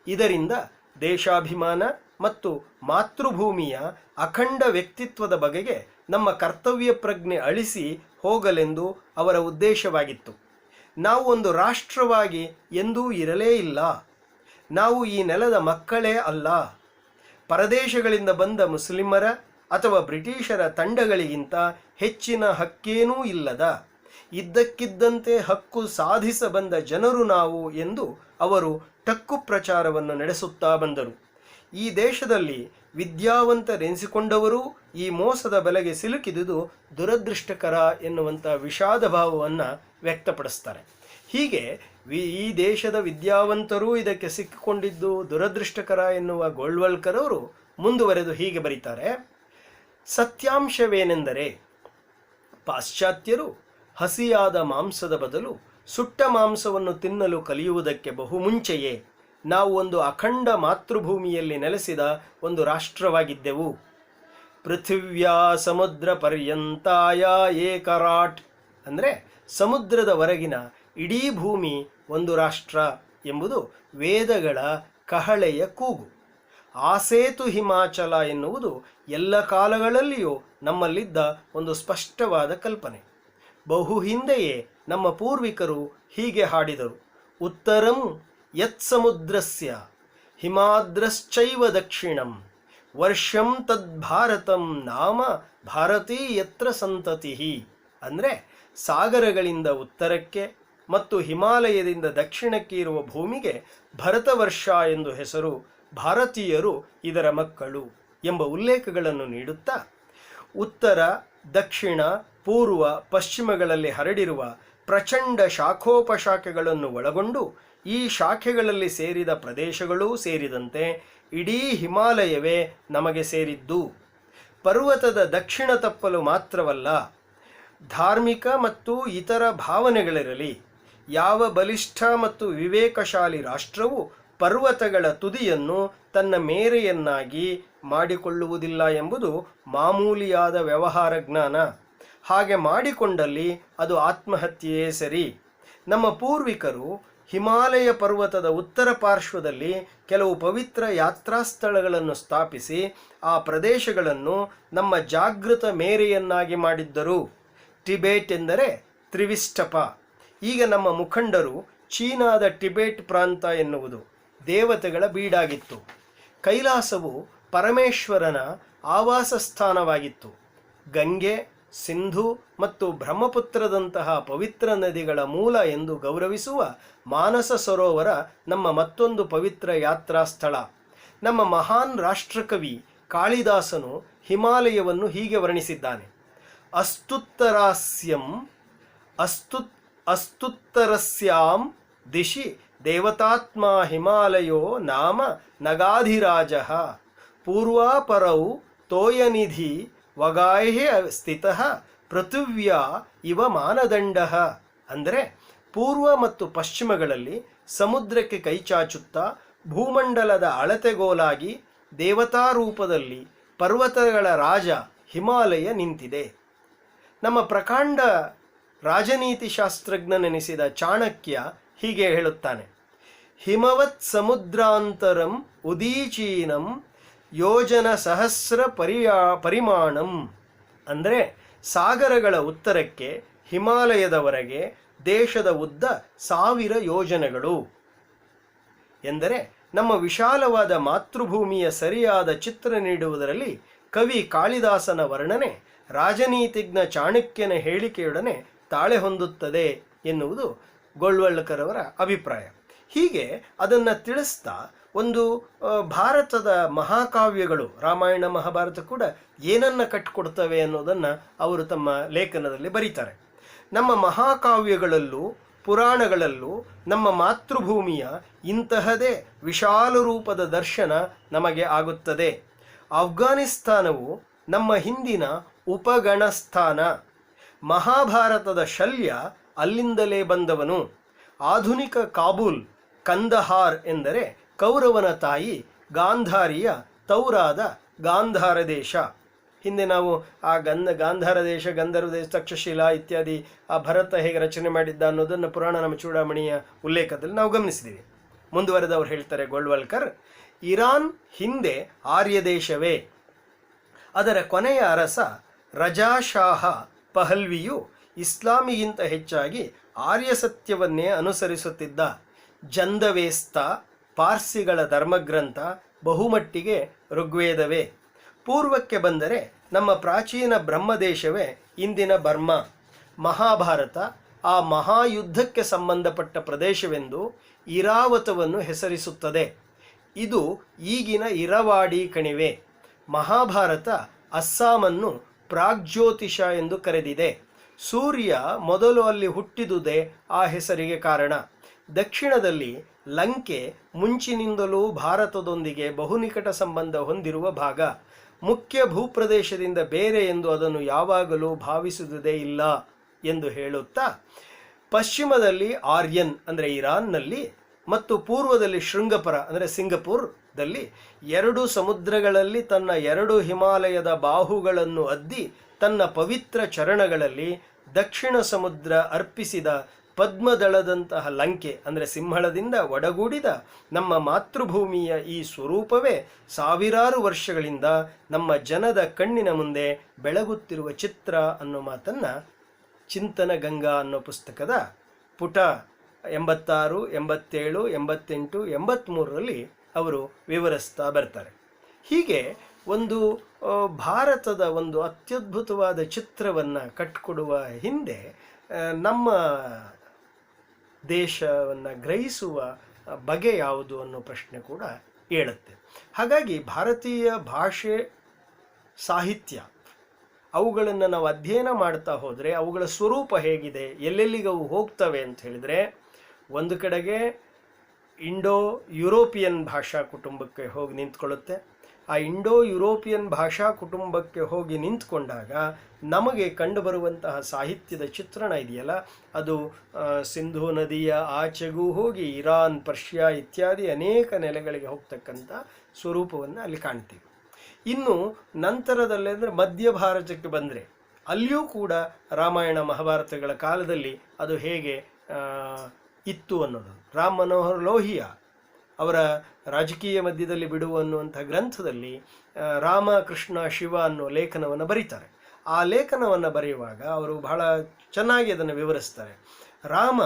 Speaker 1: ಇದರಿಂದ ದೇಶಾಭಿಮಾನ ಮತ್ತು ಮಾತೃಭೂಮಿಯ ಅಖಂಡ ವ್ಯಕ್ತಿತ್ವದ ಬಗೆಗೆ ನಮ್ಮ ಕರ್ತವ್ಯ ಪ್ರಜ್ಞೆ ಅಳಿಸಿ ಹೋಗಲೆಂದು ಅವರ ಉದ್ದೇಶವಾಗಿತ್ತು. ನಾವು ಒಂದು ರಾಷ್ಟ್ರವಾಗಿ ಎಂದೂ ಇರಲೇ ಇಲ್ಲ. ನಾವು ಈ ನೆಲದ ಮಕ್ಕಳೇ ಅಲ್ಲ. ಪರದೇಶಗಳಿಂದ ಬಂದ ಮುಸ್ಲಿಮರ ಅಥವಾ ಬ್ರಿಟಿಷರ ತಂಡಗಳಿಗಿಂತ ಹೆಚ್ಚಿನ ಹಕ್ಕೇನೂ ಇಲ್ಲದ, ಇದ್ದಕ್ಕಿದ್ದಂತೆ ಹಕ್ಕು ಸಾಧಿಸ ಬಂದ ಜನರು ನಾವು ಎಂದು ಅವರು ಟಕ್ಕು ಪ್ರಚಾರವನ್ನು ನಡೆಸುತ್ತಾ ಬಂದರು. ಈ ದೇಶದಲ್ಲಿ ವಿದ್ಯಾವಂತರೆನಿಸಿಕೊಂಡವರೂ ಈ ಮೋಸದ ಬಲೆಗೆ ಸಿಲುಕಿದುದು ದುರದೃಷ್ಟಕರ ಎನ್ನುವಂಥ ವಿಷಾದ ಭಾವವನ್ನು ವ್ಯಕ್ತಪಡಿಸ್ತಾರೆ. ಹೀಗೆ ಈ ದೇಶದ ವಿದ್ಯಾವಂತರೂ ಇದಕ್ಕೆ ಸಿಕ್ಕಿಕೊಂಡಿದ್ದು ದುರದೃಷ್ಟಕರ ಎನ್ನುವ ಗೋಳ್ವಲ್ಕರ್ ಅವರು ಮುಂದುವರೆದು ಹೀಗೆ ಬರೀತಾರೆ. ಸತ್ಯಾಂಶವೇನೆಂದರೆ ಪಾಶ್ಚಾತ್ಯರು ಹಸಿಯಾದ ಮಾಂಸದ ಬದಲು ಸುಟ್ಟ ಮಾಂಸವನ್ನು ತಿನ್ನಲು ಕಲಿಯುವುದಕ್ಕೆ ಬಹು ಮುಂಚೆಯೇ ನಾವು ಒಂದು ಅಖಂಡ ಮಾತೃಭೂಮಿಯಲ್ಲಿ ನೆಲೆಸಿದ ಒಂದು ರಾಷ್ಟ್ರವಾಗಿದ್ದೆವು. ಪೃಥಿವ್ಯಾ ಸಮುದ್ರ ಪರ್ಯಂತಾಯ ಏಕರಾಟ್ ಅಂದರೆ ಸಮುದ್ರದವರೆಗಿನ ಇಡೀ ಭೂಮಿ ಒಂದು ರಾಷ್ಟ್ರ ಎಂಬುದು ವೇದಗಳ ಕಹಳೆಯ ಕೂಗು. ಆಸೇತು ಹಿಮಾಚಲ ಎನ್ನುವುದು ಎಲ್ಲ ಕಾಲಗಳಲ್ಲಿಯೂ ನಮ್ಮಲ್ಲಿದ್ದ ಒಂದು ಸ್ಪಷ್ಟವಾದ ಕಲ್ಪನೆ. ಬಹು ಹಿಂದೆಯೇ ನಮ್ಮ ಪೂರ್ವಿಕರು ಹೀಗೆ ಹಾಡಿದರು. ಉತ್ತರಂ ಯತ್ಸಮುದ್ರಸ್ಯ ಹಿಮಾದ್ರಶ್ಚೈವ ದಕ್ಷಿಣಂ ವರ್ಷಂ ತದ್ಭಾರತಂ ನಾಮ ಭಾರತೀ ಯತ್ರ ಸಂತತಿ. ಅಂದರೆ ಸಾಗರಗಳಿಂದ ಉತ್ತರಕ್ಕೆ ಮತ್ತು ಹಿಮಾಲಯದಿಂದ ದಕ್ಷಿಣಕ್ಕೆ ಇರುವ ಭೂಮಿಗೆ ಭರತವರ್ಷ ಎಂದು ಹೆಸರು, ಭಾರತೀಯರು ಇದರ ಮಕ್ಕಳು ಎಂಬ ಉಲ್ಲೇಖಗಳನ್ನು ನೀಡುತ್ತಾ ಉತ್ತರ, ದಕ್ಷಿಣ, ಪೂರ್ವ, ಪಶ್ಚಿಮಗಳಲ್ಲಿ ಹರಡಿರುವ ಪ್ರಚಂಡ ಶಾಖೋಪಶಾಖೆಗಳನ್ನು ಒಳಗೊಂಡು ಈ ಶಾಖೆಗಳಲ್ಲಿ ಸೇರಿದ ಪ್ರದೇಶಗಳೂ ಸೇರಿದಂತೆ ಇಡೀ ಹಿಮಾಲಯವೇ ನಮಗೆ ಸೇರಿದ್ದು. ಪರ್ವತದ ದಕ್ಷಿಣ ತಪ್ಪಲು ಮಾತ್ರವಲ್ಲ, ಧಾರ್ಮಿಕ ಮತ್ತು ಇತರ ಭಾವನೆಗಳಿರಲಿ, ಯಾವ ಬಲಿಷ್ಠ ಮತ್ತು ವಿವೇಕಶಾಲಿ ರಾಷ್ಟ್ರವು ಪರ್ವತಗಳ ತುದಿಯನ್ನು ತನ್ನ ಮೇರೆಯನ್ನಾಗಿ ಮಾಡಿಕೊಳ್ಳುವುದಿಲ್ಲ ಎಂಬುದು ಮಾಮೂಲಿಯಾದ ವ್ಯವಹಾರ ಜ್ಞಾನ. ಹಾಗೆ ಮಾಡಿಕೊಂಡಲ್ಲಿ ಅದು ಆತ್ಮಹತ್ಯೆಯೇ ಸರಿ. ನಮ್ಮ ಪೂರ್ವಿಕರು ಹಿಮಾಲಯ ಪರ್ವತದ ಉತ್ತರ ಪಾರ್ಶ್ವದಲ್ಲಿ ಕೆಲವು ಪವಿತ್ರ ಯಾತ್ರಾ ಸ್ಥಳಗಳನ್ನು ಸ್ಥಾಪಿಸಿ ಆ ಪ್ರದೇಶಗಳನ್ನು ನಮ್ಮ ಜಾಗೃತ ಮೇರೆಯನ್ನಾಗಿ ಮಾಡಿದ್ದರು. ಟಿಬೇಟ್ ಎಂದರೆ ತ್ರಿವಿಷ್ಟಪ. ಈಗ ನಮ್ಮ ಮುಖಂಡರು ಚೀನಾದ ಟಿಬೇಟ್ ಪ್ರಾಂತ ಎನ್ನುವುದು ದೇವತೆಗಳ ಬೀಡಾಗಿತ್ತು. ಕೈಲಾಸವು ಪರಮೇಶ್ವರನ ಆವಾಸ ಸ್ಥಾನವಾಗಿತ್ತು. ಗಂಗೆ, ಸಿಂಧು ಮತ್ತು ಬ್ರಹ್ಮಪುತ್ರದಂತಹ ಪವಿತ್ರ ನದಿಗಳ ಮೂಲ ಎಂದು ಗೌರವಿಸುವ ಮಾನಸ ಸರೋವರ ನಮ್ಮ ಮತ್ತೊಂದು ಪವಿತ್ರ ಯಾತ್ರಾ ಸ್ಥಳ. ನಮ್ಮ ಮಹಾನ್ ರಾಷ್ಟ್ರಕವಿ ಕಾಳಿದಾಸನು ಹಿಮಾಲಯವನ್ನು ಹೀಗೆ ವರ್ಣಿಸಿದ್ದಾನೆ. ಅಸ್ತುತ್ತರಸ್ಯಾಂ ದಿಶಿ ದೇವತಾತ್ಮ ಹಿಮಾಲಯೋ ನಾಮ ನಗಾಧಿರಾಜ ಪೂರ್ವಾಪರೌ ತೋಯನಿಧಿ ವಗಾಹ್ಯ ಸ್ಥಿತಃ ಪೃಥಿವ್ಯಾ ಇವ ಮಾನದಂಡ. ಅಂದರೆ ಪೂರ್ವ ಮತ್ತು ಪಶ್ಚಿಮಗಳಲ್ಲಿ ಸಮುದ್ರಕ್ಕೆ ಕೈಚಾಚುತ್ತಾ ಭೂಮಂಡಲದ ಅಳತೆಗೋಲಾಗಿ ದೇವತಾರೂಪದಲ್ಲಿ ಪರ್ವತಗಳ ರಾಜ ಹಿಮಾಲಯ ನಿಂತಿದೆ. ನಮ್ಮ ಪ್ರಕಾಂಡ ರಾಜನೀತಿ ಶಾಸ್ತ್ರಜ್ಞನೆನಿಸಿದ ಚಾಣಕ್ಯ ಹೀಗೆ ಹೇಳುತ್ತಾನೆ. ಹಿಮವತ್ ಸಮುದ್ರಾಂತರಂ ಉದೀಚೀನಂ ಯೋಜನ ಸಹಸ್ರ ಪರಿಮಾಣಂ. ಅಂದರೆ ಸಾಗರಗಳ ಉತ್ತರಕ್ಕೆ ಹಿಮಾಲಯದವರೆಗೆ ದೇಶದ ಉದ್ದ 1000 ಯೋಜನೆಗಳು. ಎಂದರೆ ನಮ್ಮ ವಿಶಾಲವಾದ ಮಾತೃಭೂಮಿಯ ಸರಿಯಾದ ಚಿತ್ರ ನೀಡುವುದರಲ್ಲಿ ಕವಿ ಕಾಳಿದಾಸನ ವರ್ಣನೆ ರಾಜನೀತಿಜ್ಞ ಚಾಣಕ್ಯನ ಹೇಳಿಕೆಯೊಡನೆ ತಾಳೆ ಹೊಂದುತ್ತದೆ ಎನ್ನುವುದು ಗೋಳ್ವಲ್ಕರ್ ಅವರ ಅಭಿಪ್ರಾಯ. ಹೀಗೆ ಅದನ್ನು ತಿಳಿಸ್ತಾ ಒಂದು ಭಾರತದ ಮಹಾಕಾವ್ಯಗಳು ರಾಮಾಯಣ ಮಹಾಭಾರತ ಕೂಡ ಏನನ್ನು ಕಟ್ಟಿಕೊಡ್ತವೆ ಅನ್ನೋದನ್ನು ಅವರು ತಮ್ಮ ಲೇಖನದಲ್ಲಿ ಬರೀತಾರೆ. ನಮ್ಮ ಮಹಾಕಾವ್ಯಗಳಲ್ಲೂ ಪುರಾಣಗಳಲ್ಲೂ ನಮ್ಮ ಮಾತೃಭೂಮಿಯ ಇಂತಹದೇ ವಿಶಾಲ ರೂಪದ ದರ್ಶನ ನಮಗೆ ಆಗುತ್ತದೆ. ಅಫ್ಘಾನಿಸ್ತಾನವು ನಮ್ಮ ಹಿಂದಿನ ಉಪಗಣ ಸ್ಥಾನ. ಮಹಾಭಾರತದ ಶಲ್ಯ ಅಲ್ಲಿಂದಲೇ ಬಂದವನು. ಆಧುನಿಕ ಕಾಬೂಲ್, ಕಂದಹಾರ್ ಎಂದರೆ ಕೌರವನ ತಾಯಿ ಗಾಂಧಾರಿಯ ತೌರಾದ ಗಾಂಧಾರ ದೇಶ. ಹಿಂದೆ ನಾವು ಆ ಗಾಂಧಾರ ದೇಶ, ಗಂಧರ್ವ ದೇಶ, ತಕ್ಷಶಿಲಾ ಇತ್ಯಾದಿ ಆ ಭರತ ಹೇಗೆ ರಚನೆ ಮಾಡಿದ್ದ ಅನ್ನೋದನ್ನು ಪುರಾಣ ನಮ್ಮ ಚೂಡಾಮಣಿಯ ಉಲ್ಲೇಖದಲ್ಲಿ ನಾವು ಗಮನಿಸಿದ್ದೀವಿ. ಮುಂದುವರೆದವರು ಹೇಳ್ತಾರೆ ಗೋಳ್ವಲ್ಕರ್, ಇರಾನ್ ಹಿಂದೆ ಆರ್ಯ ದೇಶವೇ. ಅದರ ಕೊನೆಯ ಅರಸ ರಜಾಶಾಹ ಪಹಲ್ವಿಯು ಇಸ್ಲಾಮಿಗಿಂತ ಹೆಚ್ಚಾಗಿ ಆರ್ಯ ಸತ್ಯವನ್ನೇ ಅನುಸರಿಸುತ್ತಿದ್ದ. ಜಂದವೇಸ್ತ ಪಾರ್ಸಿಗಳ ಧರ್ಮಗ್ರಂಥ ಬಹುಮಟ್ಟಿಗೆ ಋಗ್ವೇದವೇ. ಪೂರ್ವಕ್ಕೆ ಬಂದರೆ ನಮ್ಮ ಪ್ರಾಚೀನ ಬ್ರಹ್ಮದೇಶವೇ ಇಂದಿನ ಬರ್ಮಾ. ಮಹಾಭಾರತ ಆ ಮಹಾಯುದ್ಧಕ್ಕೆ ಸಂಬಂಧಪಟ್ಟ ಪ್ರದೇಶವೆಂದು ಇರಾವತವನ್ನು ಹೆಸರಿಸುತ್ತದೆ. ಇದು ಈಗಿನ ಇರವಾಡಿ ಕಣಿವೆ. ಮಹಾಭಾರತ ಅಸ್ಸಾಮನ್ನು ಪ್ರಾಗ್ಜ್ಯೋತಿಷ ಎಂದು ಕರೆದಿದೆ. ಸೂರ್ಯ ಮೊದಲು ಅಲ್ಲಿ ಹುಟ್ಟಿದುದೇ ಆ ಹೆಸರಿಗೆ ಕಾರಣ. ದಕ್ಷಿಣದಲ್ಲಿ ಲಂಕೆ ಮುಂಚಿನಿಂದಲೂ ಭಾರತದೊಂದಿಗೆ ಬಹುನಿಕಟ ಸಂಬಂಧ ಹೊಂದಿರುವ ಭಾಗ. ಮುಖ್ಯ ಭೂಪ್ರದೇಶದಿಂದ ಬೇರೆ ಎಂದು ಅದನ್ನು ಯಾವಾಗಲೂ ಭಾವಿಸುವುದೇ ಇಲ್ಲ ಎಂದು ಹೇಳುತ್ತಾ, ಪಶ್ಚಿಮದಲ್ಲಿ ಆರ್ಯನ್ ಅಂದರೆ ಇರಾನ್ನಲ್ಲಿ ಮತ್ತು ಪೂರ್ವದಲ್ಲಿ ಶೃಂಗಪರ ಅಂದರೆ ಸಿಂಗಪುರದಲ್ಲಿ ಎರಡು ಸಮುದ್ರಗಳಲ್ಲಿ ತನ್ನ ಎರಡು ಹಿಮಾಲಯದ ಬಾಹುಗಳನ್ನು ಅದ್ದಿ ತನ್ನ ಪವಿತ್ರ ಚರಣಗಳಲ್ಲಿ ದಕ್ಷಿಣ ಸಮುದ್ರ ಅರ್ಪಿಸಿದ ಪದ್ಮದಳದಂತಹ ಲಂಕೆ ಅಂದರೆ ಸಿಂಹಳದಿಂದ ಒಡಗೂಡಿದ ನಮ್ಮ ಮಾತೃಭೂಮಿಯ ಈ ಸ್ವರೂಪವೇ ಸಾವಿರಾರು ವರ್ಷಗಳಿಂದ ನಮ್ಮ ಜನದ ಕಣ್ಣಿನ ಮುಂದೆ ಬೆಳಗುತ್ತಿರುವ ಚಿತ್ರ ಅನ್ನೋ ಮಾತನ್ನು ಚಿಂತನ ಗಂಗಾ ಅನ್ನೋ ಪುಸ್ತಕದ ಪುಟ 86, 87, 88, 83ರಲ್ಲಿ ಅವರು ವಿವರಿಸ್ತಾ ಬರ್ತಾರೆ. ಹೀಗೆ ಒಂದು ಭಾರತದ ಒಂದು ಅತ್ಯದ್ಭುತವಾದ ಚಿತ್ರವನ್ನು ಕಟ್ಟಿಕೊಡುವ ಹಿಂದೆ ನಮ್ಮ ದೇಶವನ್ನು ಗ್ರಹಿಸುವ ಬಗೆ ಯಾವುದು ಅನ್ನೋ ಪ್ರಶ್ನೆ ಕೂಡ ಏಳುತ್ತೆ. ಹಾಗಾಗಿ ಭಾರತೀಯ ಭಾಷೆ, ಸಾಹಿತ್ಯ ಅವುಗಳನ್ನು ನಾವು ಅಧ್ಯಯನ ಮಾಡ್ತಾ ಹೋದರೆ ಅವುಗಳ ಸ್ವರೂಪ ಹೇಗಿದೆ, ಎಲ್ಲೆಲ್ಲಿಗೆ ಅವು ಹೋಗ್ತವೆ ಅಂತ ಹೇಳಿದರೆ, ಒಂದು ಕಡೆಗೆ ಇಂಡೋ ಯುರೋಪಿಯನ್ ಭಾಷಾ ಕುಟುಂಬಕ್ಕೆ ಹೋಗಿ ನಿಂತ್ಕೊಳ್ಳುತ್ತೆ. ಆ ಇಂಡೋ ಯುರೋಪಿಯನ್ ಭಾಷಾ ಕುಟುಂಬಕ್ಕೆ ಹೋಗಿ ನಿಂತ್ಕೊಂಡಾಗ ನಮಗೆ ಕಂಡುಬರುವಂತಹ ಸಾಹಿತ್ಯದ ಚಿತ್ರಣ ಇದೆಯಲ್ಲ, ಅದು ಸಿಂಧೂ ನದಿಯ ಆಚೆಗೂ ಹೋಗಿ ಇರಾನ್, ಪರ್ಷಿಯಾ ಇತ್ಯಾದಿ ಅನೇಕ ನೆಲೆಗಳಿಗೆ ಹೋಗ್ತಕ್ಕಂಥ ಸ್ವರೂಪವನ್ನು ಅಲ್ಲಿ ಕಾಣ್ತೀವಿ. ಇನ್ನು ನಂತರದಲ್ಲಿ ಅಂದರೆ ಮಧ್ಯ ಭಾರತಕ್ಕೆ ಬಂದರೆ ಅಲ್ಲಿಯೂ ಕೂಡ ರಾಮಾಯಣ ಮಹಾಭಾರತಗಳ ಕಾಲದಲ್ಲಿ ಅದು ಹೇಗೆ ಇತ್ತು ಅನ್ನೋದು ರಾಮ್ ಮನೋಹರ್ ಲೋಹಿಯಾ ಅವರ ರಾಜಕೀಯ ಮಧ್ಯದಲ್ಲಿ ಬಿಡುವು ಅನ್ನುವಂಥ ಗ್ರಂಥದಲ್ಲಿ ರಾಮ, ಕೃಷ್ಣ, ಶಿವ ಅನ್ನೋ ಲೇಖನವನ್ನು ಬರೀತಾರೆ. ಆ ಲೇಖನವನ್ನು ಬರೆಯುವಾಗ ಅವರು ಬಹಳ ಚೆನ್ನಾಗಿ ಅದನ್ನು ವಿವರಿಸ್ತಾರೆ. ರಾಮ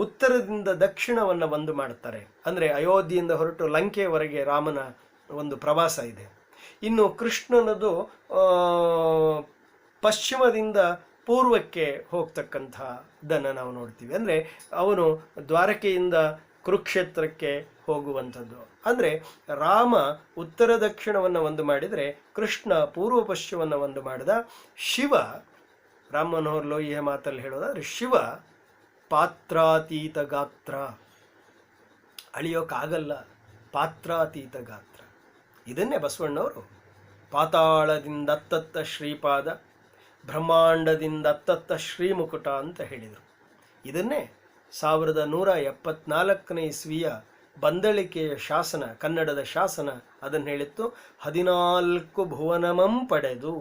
Speaker 1: ಉತ್ತರದಿಂದ ದಕ್ಷಿಣವನ್ನು ಒಂದು ಮಾಡ್ತಾರೆ, ಅಂದರೆ ಅಯೋಧ್ಯೆಯಿಂದ ಹೊರಟು ಲಂಕೆಯವರೆಗೆ ರಾಮನ ಒಂದು ಪ್ರವಾಸ ಇದೆ. ಇನ್ನು ಕೃಷ್ಣನದು ಪಶ್ಚಿಮದಿಂದ ಪೂರ್ವಕ್ಕೆ ಹೋಗ್ತಕ್ಕಂಥದ್ದನ್ನು ನಾವು ನೋಡ್ತೀವಿ. ಅಂದರೆ ಅವನು ದ್ವಾರಕೆಯಿಂದ ಕುರುಕ್ಷೇತ್ರಕ್ಕೆ ಹೋಗುವಂಥದ್ದು. ಅಂದರೆ ರಾಮ ಉತ್ತರ ದಕ್ಷಿಣವನ್ನು ಒಂದು ಮಾಡಿದರೆ ಕೃಷ್ಣ ಪೂರ್ವ ಪಶ್ಚಿಮವನ್ನು ಒಂದು ಮಾಡಿದ. ಶಿವ, ರಾಮ್ ಮನೋಹರ್ ಲೋಹಿಯಾ ಮಾತಲ್ಲಿ ಹೇಳೋದಾದರೆ, ಶಿವ ಪಾತ್ರಾತೀತ ಗಾತ್ರ, ಅಳಿಯೋಕ್ಕಾಗಲ್ಲ, ಪಾತ್ರಾತೀತ ಗಾತ್ರ. ಇದನ್ನೇ ಬಸವಣ್ಣವರು ಪಾತಾಳದಿಂದ ಅತ್ತತ್ತ ಶ್ರೀಪಾದ, ಬ್ರಹ್ಮಾಂಡದಿಂದ ಅತ್ತತ್ತ ಶ್ರೀಮುಕುಟ ಅಂತ ಹೇಳಿದರು. ಇದನ್ನೇ 1174ನೇ ಇಸ್ವಿಯ ಬಂದಳಿಕೆಯ ಶಾಸನ, ಕನ್ನಡದ ಶಾಸನ ಅದನ್ನು ಹೇಳಿತ್ತು. 14 ಭುವನಮಂ ಪಡೆದು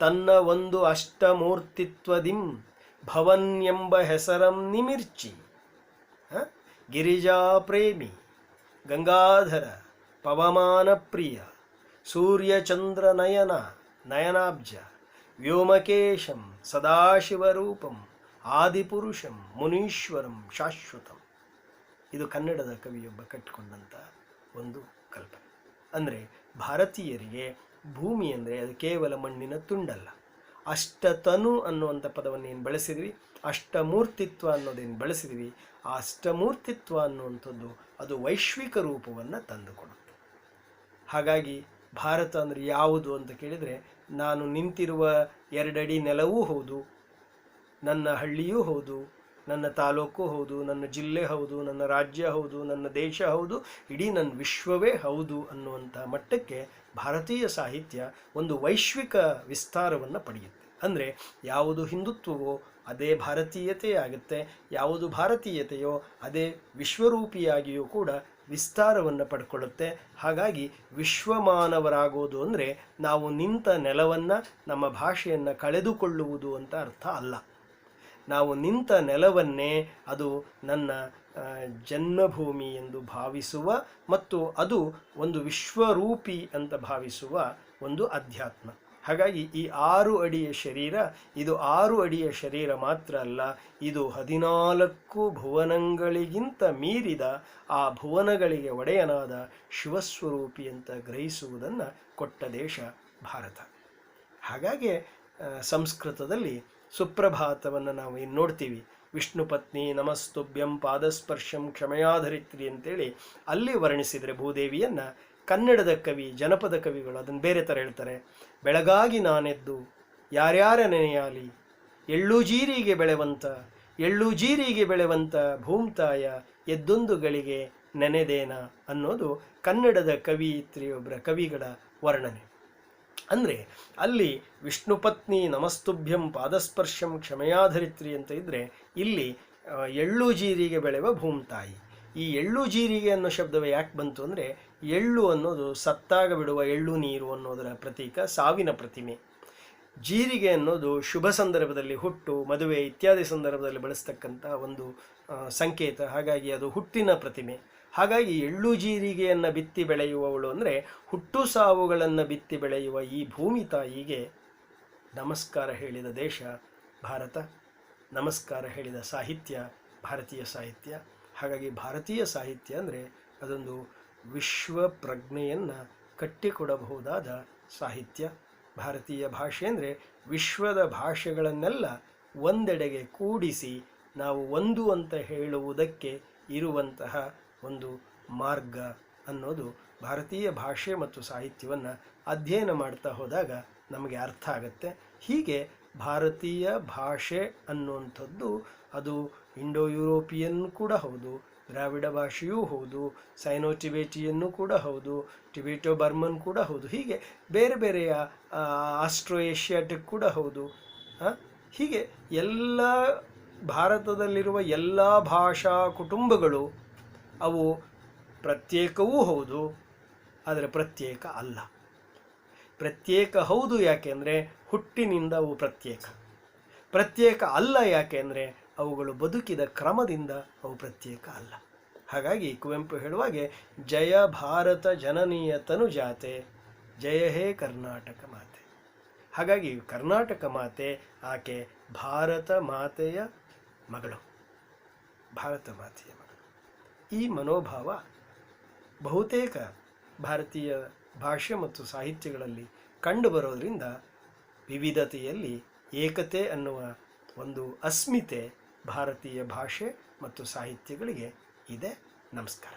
Speaker 1: ತನ್ನ ಒಂದು ಅಷ್ಟಮೂರ್ತಿತ್ವದಿಂ ಭವನ್ ಎಂಬ ಹೆಸರಂ ನಿಮಿರ್ಚಿ, ಗಿರಿಜಾ ಪ್ರೇಮಿ, ಗಂಗಾಧರ, ಪವಮಾನ ಪ್ರಿಯ, ಸೂರ್ಯಚಂದ್ರ ನಯನ ನಯನಾಬ್ಜ, ವ್ಯೋಮಕೇಶಂ ಸದಾಶಿವರೂಪಂ, ಆದಿಪುರುಷಂ ಮುನೀಶ್ವರಂ ಶಾಶ್ವತಂ. ಇದು ಕನ್ನಡದ ಕವಿಯೊಬ್ಬ ಕಟ್ಟಿಕೊಂಡಂಥ ಒಂದು ಕಲ್ಪನೆ. ಅಂದರೆ ಭಾರತೀಯರಿಗೆ ಭೂಮಿ ಅಂದರೆ ಅದು ಕೇವಲ ಮಣ್ಣಿನ ತುಂಡಲ್ಲ. ಅಷ್ಟತನು ಅನ್ನುವಂಥ ಪದವನ್ನು ಏನು ಬಳಸಿದ್ವಿ, ಅಷ್ಟಮೂರ್ತಿತ್ವ ಅನ್ನೋದೇನು ಬಳಸಿದ್ವಿ, ಆ ಅಷ್ಟಮೂರ್ತಿತ್ವ ಅನ್ನುವಂಥದ್ದು ಅದು ವೈಶ್ವಿಕ ರೂಪವನ್ನು ತಂದುಕೊಡುತ್ತೆ. ಹಾಗಾಗಿ ಭಾರತ ಅಂದರೆ ಯಾವುದು ಅಂತ ಕೇಳಿದರೆ, ನಾನು ನಿಂತಿರುವ 2 ಅಡಿ ನೆಲವೂ ಹೌದು, ನನ್ನ ಹಳ್ಳಿಯೂ ಹೌದು, ನನ್ನ ತಾಲೂಕು ಹೌದು, ನನ್ನ ಜಿಲ್ಲೆ ಹೌದು, ನನ್ನ ರಾಜ್ಯ ಹೌದು, ನನ್ನ ದೇಶ ಹೌದು, ಇಡೀ ನನ್ನ ವಿಶ್ವವೇ ಹೌದು ಅನ್ನುವಂಥ ಮಟ್ಟಕ್ಕೆ ಭಾರತೀಯ ಸಾಹಿತ್ಯ ಒಂದು ವೈಶ್ವಿಕ ವಿಸ್ತಾರವನ್ನು ಪಡೆಯುತ್ತೆ. ಅಂದರೆ ಯಾವುದು ಹಿಂದುತ್ವವೋ ಅದೇ ಭಾರತೀಯತೆ ಆಗುತ್ತೆ, ಯಾವುದು ಭಾರತೀಯತೆಯೋ ಅದೇ ವಿಶ್ವರೂಪಿಯಾಗಿಯೂ ಕೂಡ ವಿಸ್ತಾರವನ್ನು ಪಡ್ಕೊಳ್ಳುತ್ತೆ. ಹಾಗಾಗಿ ವಿಶ್ವಮಾನವರಾಗೋದು ಅಂದರೆ ನಾವು ನಿಂತ ನೆಲವನ್ನು, ನಮ್ಮ ಭಾಷೆಯನ್ನು ಕಳೆದುಕೊಳ್ಳುವುದು ಅಂತ ಅರ್ಥ ಅಲ್ಲ. ನಾವು ನಿಂತ ನೆಲವನ್ನೇ ಅದು ನನ್ನ ಜನ್ಮಭೂಮಿ ಎಂದು ಭಾವಿಸುವ ಮತ್ತು ಅದು ಒಂದು ವಿಶ್ವರೂಪಿ ಅಂತ ಭಾವಿಸುವ ಒಂದು ಅಧ್ಯಾತ್ಮ. ಹಾಗಾಗಿ ಈ 6 ಅಡಿಯ ಶರೀರ, ಇದು 6 ಅಡಿಯ ಶರೀರ ಮಾತ್ರ ಅಲ್ಲ, ಇದು 14 ಭುವನಗಳಿಗಿಂತ ಮೀರಿದ ಆ ಭುವನಗಳಿಗೆ ಒಡೆಯನಾದ ಶಿವಸ್ವರೂಪಿ ಅಂತ ಗ್ರಹಿಸುವುದನ್ನು ಕೊಟ್ಟ ದೇಶ ಭಾರತ. ಹಾಗಾಗಿ ಸಂಸ್ಕೃತದಲ್ಲಿ ಸುಪ್ರಭಾತವನ್ನು ನಾವು ಇನ್ನು ನೋಡ್ತೀವಿ. ವಿಷ್ಣು ಪತ್ನಿ ನಮಸ್ತುಭ್ಯಂ ಪಾದಸ್ಪರ್ಶಂ ಕ್ಷಮಯಾಧರಿತ್ರಿ ಅಂತೇಳಿ ಅಲ್ಲಿ ವರ್ಣಿಸಿದರೆ ಭೂದೇವಿಯನ್ನು, ಕನ್ನಡದ ಕವಿ, ಜನಪದ ಕವಿಗಳು ಅದನ್ನು ಬೇರೆ ಥರ ಹೇಳ್ತಾರೆ. ಬೆಳಗಾಗಿ ನಾನೆದ್ದು ಯಾರ್ಯಾರ ನೆನೆಯಾಲಿ, ಎಳ್ಳು ಜೀರಿಗೆ ಬೆಳೆವಂತ, ಎಳ್ಳು ಜೀರಿಗೆ ಬೆಳೆವಂತ ಭೂಮ್ತಾಯ ಎದ್ದೊಂದು ಗಳಿಗೆ ನೆನೆದೇನ ಅನ್ನೋದು ಕನ್ನಡದ ಕವಿಯತ್ರಿಯೊಬ್ಬರ ಕವಿಗಳ ವರ್ಣನೆ. ಅಂದರೆ ಅಲ್ಲಿ ವಿಷ್ಣು ಪತ್ನಿ ನಮಸ್ತುಭ್ಯಂ ಪಾದಸ್ಪರ್ಶಂ ಕ್ಷಮಯಾಧರಿತ್ರಿ ಅಂತ ಇದ್ದರೆ ಇಲ್ಲಿ ಎಳ್ಳು ಜೀರಿಗೆ ಬೆಳೆಯುವ ಭೂಮ್ತಾಯಿ. ಈ ಎಳ್ಳು ಜೀರಿಗೆ ಅನ್ನೋ ಶಬ್ದವೇ ಯಾಕೆ ಬಂತು ಅಂದರೆ, ಎಳ್ಳು ಅನ್ನೋದು ಸತ್ತಾಗ ಬಿಡುವ ಎಳ್ಳು ನೀರು ಅನ್ನೋದರ ಪ್ರತೀಕ, ಸಾವಿನ ಪ್ರತಿಮೆ. ಜೀರಿಗೆ ಅನ್ನೋದು ಶುಭ ಸಂದರ್ಭದಲ್ಲಿ, ಹುಟ್ಟು, ಮದುವೆ ಇತ್ಯಾದಿ ಸಂದರ್ಭದಲ್ಲಿ ಬಳಸ್ತಕ್ಕಂಥ ಒಂದು ಸಂಕೇತ. ಹಾಗಾಗಿ ಅದು ಹುಟ್ಟಿನ ಪ್ರತಿಮೆ. ಹಾಗಾಗಿ ಎಳ್ಳು ಜೀರಿಗೆಯನ್ನು ಬಿತ್ತಿ ಬೆಳೆಯುವವಳು ಅಂದರೆ ಹುಟ್ಟು ಸಾವುಗಳನ್ನು ಬಿತ್ತಿ ಬೆಳೆಯುವ ಈ ಭೂಮಿ ತಾಯಿಗೆ ನಮಸ್ಕಾರ ಹೇಳಿದ ದೇಶ ಭಾರತ, ನಮಸ್ಕಾರ ಹೇಳಿದ ಸಾಹಿತ್ಯ ಭಾರತೀಯ ಸಾಹಿತ್ಯ. ಹಾಗಾಗಿ ಭಾರತೀಯ ಸಾಹಿತ್ಯ ಅಂದರೆ ಅದೊಂದು ವಿಶ್ವ ಪ್ರಜ್ಞೆಯನ್ನು ಕಟ್ಟಿಕೊಡಬಹುದಾದ ಸಾಹಿತ್ಯ. ಭಾರತೀಯ ಭಾಷೆ ಅಂದರೆ ವಿಶ್ವದ ಭಾಷೆಗಳನ್ನೆಲ್ಲ ಒಂದೆಡೆಗೆ ಕೂಡಿಸಿ ನಾವು ಒಂದು ಅಂತ ಹೇಳುವುದಕ್ಕೆ ಇರುವಂತಹ ಒಂದು ಮಾರ್ಗ ಅನ್ನೋದು ಭಾರತೀಯ ಭಾಷೆ ಮತ್ತು ಸಾಹಿತ್ಯವನ್ನು ಅಧ್ಯಯನ ಮಾಡ್ತಾ ಹೋದಾಗ ನಮಗೆ ಅರ್ಥ ಆಗುತ್ತೆ. ಹೀಗೆ ಭಾರತೀಯ ಭಾಷೆ ಅನ್ನುವಂಥದ್ದು ಅದು ಇಂಡೋ ಯುರೋಪಿಯನ್ ಕೂಡ ಹೌದು, ದ್ರಾವಿಡ ಭಾಷೆಯೂ ಹೌದು, ಸೈನೋ ಟಿಬೇಟಿಯನ್ನು ಕೂಡ ಹೌದು, ಟಿಬೇಟೋ ಬರ್ಮನ್ ಕೂಡ ಹೌದು, ಹೀಗೆ ಬೇರೆ ಬೇರೆಯ ಆಸ್ಟ್ರೋ ಏಷ್ಯಾಟಿಕ್ ಕೂಡ ಹೌದು. ಹೀಗೆ ಎಲ್ಲ ಭಾರತದಲ್ಲಿರುವ ಎಲ್ಲ ಭಾಷಾ ಕುಟುಂಬಗಳು ಅವು ಪ್ರತ್ಯೇಕವೂ ಹೌದು, ಆದರೆ ಪ್ರತ್ಯೇಕ ಅಲ್ಲ. ಪ್ರತ್ಯೇಕ ಹೌದು ಯಾಕೆಂದರೆ ಹುಟ್ಟಿನಿಂದ ಅವು ಪ್ರತ್ಯೇಕ. ಪ್ರತ್ಯೇಕ ಅಲ್ಲ ಯಾಕೆಂದರೆ ಅವುಗಳು ಬದುಕಿದ ಕ್ರಮದಿಂದ ಅವು ಪ್ರತ್ಯೇಕ ಅಲ್ಲ. ಹಾಗಾಗಿ ಕುವೆಂಪು ಹೇಳುವಾಗೆ ಜಯ ಭಾರತ ಜನನೀಯ ತನುಜಾತೆ, ಜಯ ಹೇ ಕರ್ನಾಟಕ ಮಾತೆ. ಹಾಗಾಗಿ ಕರ್ನಾಟಕ ಮಾತೆ ಆಕೆ ಭಾರತ ಮಾತೆಯ ಮಗಳು, ಭಾರತ ಮಾತೆಯ ಮಗಳು. ಈ ಮನೋಭಾವ ಬಹುತೇಕ ಭಾರತೀಯ ಭಾಷೆ ಮತ್ತು ಸಾಹಿತ್ಯಗಳಲ್ಲಿ ಕಂಡುಬರೋದ್ರಿಂದ ವಿವಿಧತೆಯಲ್ಲಿ ಏಕತೆ ಅನ್ನುವ ಒಂದು ಅಸ್ಮಿತೆ ಭಾರತೀಯ ಭಾಷೆ ಮತ್ತು ಸಾಹಿತ್ಯಗಳಿಗೆ ಇದೆ. ನಮಸ್ಕಾರ.